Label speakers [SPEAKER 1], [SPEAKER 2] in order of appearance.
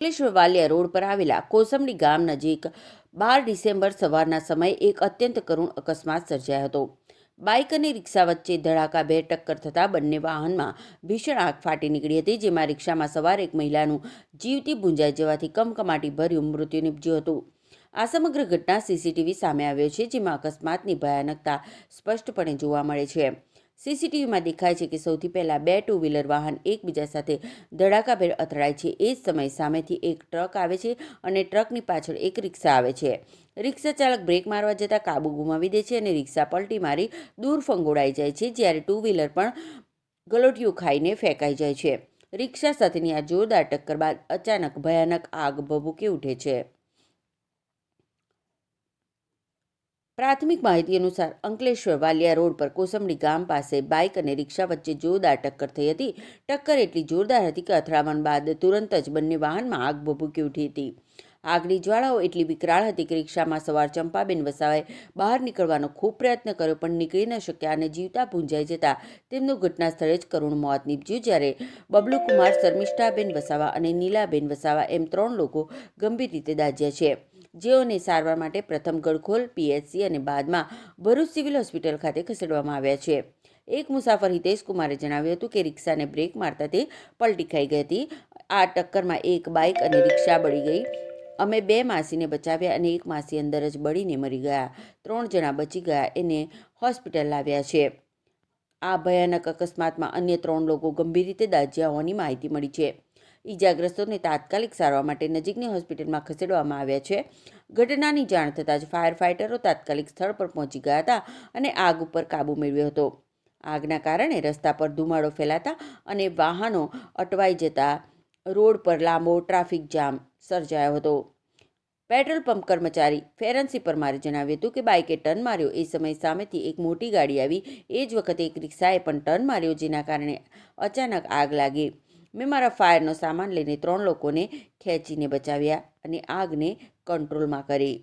[SPEAKER 1] Ankleshwar Valia road પર આવેલા કોસંબડી ગામ નજીક 12 ડિસેમ્બર સવારના સમયે એક અત્યંત કરુણ અકસ્માત સર્જાયો હતો. બાઇક અને રિક્ષા વચ્ચે ધડાકાભેર ટક્કર થતાં બંને વાહનમાં ભીષણ આગ ફાટી નીકળી હતી, જેમાં રિક્ષામાં સવાર એક મહિલાનું જીવથી ભૂંજાઈ જવાથી કમકમાટી ભર્યું મૃત્યુ નીપજ્યું હતું. આ સમગ્ર ઘટના સીસીટીવી સામે આવ્યો છે, જેમાં અકસ્માતની ભયાનકતા સ્પષ્ટપણે જોવા મળે છે. સીસીટીવીમાં દેખાય છે કે સૌથી પહેલાં બે ટુ વ્હીલર વાહન એકબીજા સાથે ધડાકાભેર અથડાય છે. એ જ સમયે સામેથી એક ટ્રક આવે છે અને ટ્રકની પાછળ એક રિક્ષા આવે છે. રિક્ષા ચાલક બ્રેક મારવા જતાં કાબુ ગુમાવી દે છે અને રિક્ષા પલટી મારી દૂર ફંગોળાઈ જાય છે, જ્યારે ટુ વ્હીલર પણ ગલોટિયું ખાઈને ફેંકાઈ જાય છે. રિક્ષા સાથેની આ જોરદાર ટક્કર બાદ અચાનક ભયાનક આગ ભભૂકી ઉઠે છે. પ્રાથમિક માહિતી અનુસાર અંકલેશ્વર વાલિયા રોડ પર કોસંબડી ગામ પાસે બાઇક અને રિક્ષા વચ્ચે જોરદાર ટક્કર થઈ હતી. ટક્કર એટલી જોરદાર હતી કે અથડામણ બાદ તુરંત જ બંને વાહનમાં આગ ભભૂકી ઉઠી હતી. આગની જ્વાળાઓ એટલી વિકરાળ હતી કે રિક્ષામાં સવાર ચંપાબેન વસાવાએ બહાર નીકળવાનો ખૂબ પ્રયત્ન કર્યો, પણ નીકળી ન શક્યા અને જીવતા ભૂંજાઈ જતા તેમનું ઘટના સ્થળે જ કરુણ મોત નીપજ્યું. જ્યારે બબલુકુમાર, શર્મિષ્ઠાબેન વસાવા અને નીલાબેન વસાવા એમ 3 લોકો ગંભીર રીતે દાઝ્યા છે, જેઓને સારવાર માટે પ્રથમ ગડખોલ પીએચસી અને બાદમાં ભરૂચ સિવિલ હોસ્પિટલ ખાતે ખસેડવામાં આવ્યા છે. એક મુસાફર હિતેશ કુમારે જણાવ્યું હતું કે રિક્ષાને બ્રેક મારતા તે પલટી ખાઈ ગઈ હતી. આ ટક્કરમાં એક બાઇક અને રિક્ષા બળી ગઈ. અમે 2 માસીને બચાવ્યા અને એક માસી અંદર જ બળીને મરી ગયા. 3 જણા બચી ગયા, એને હોસ્પિટલ લાવ્યા છે. આ ભયાનક અકસ્માતમાં અન્ય 3 લોકો ગંભીર રીતે દાઝ્યા હોવાની માહિતી મળી છે. ઈજાગ્રસ્તોને તાત્કાલિક સારવાર માટે નજીકની હોસ્પિટલમાં ખસેડવામાં આવ્યા છે. ઘટનાની જાણ થતાં જ ફાયર ફાઇટરો તાત્કાલિક સ્થળ પર પહોંચી ગયા હતા અને આગ ઉપર કાબૂ મેળવ્યો હતો. આગના કારણે રસ્તા પર ધુમાડો ફેલાતા અને વાહનો અટવાઈ જતા રોડ પર લાંબો ટ્રાફિક જામ સર્જાયો હતો. પેટ્રોલ પંપ કર્મચારી ફેરન્સી પરમારે જણાવ્યું હતું કે બાઇકે ટર્ન માર્યો એ સમયે સામેથી એક મોટી ગાડી આવી. એ જ વખતે એક રિક્ષાએ પણ ટર્ન માર્યો, જેના કારણે અચાનક આગ લાગી. મેં મારા ફાયરનો સામાન લઈને 3 લોકોને ખેંચીને બચાવ્યા અને આગને કંટ્રોલમાં કરી.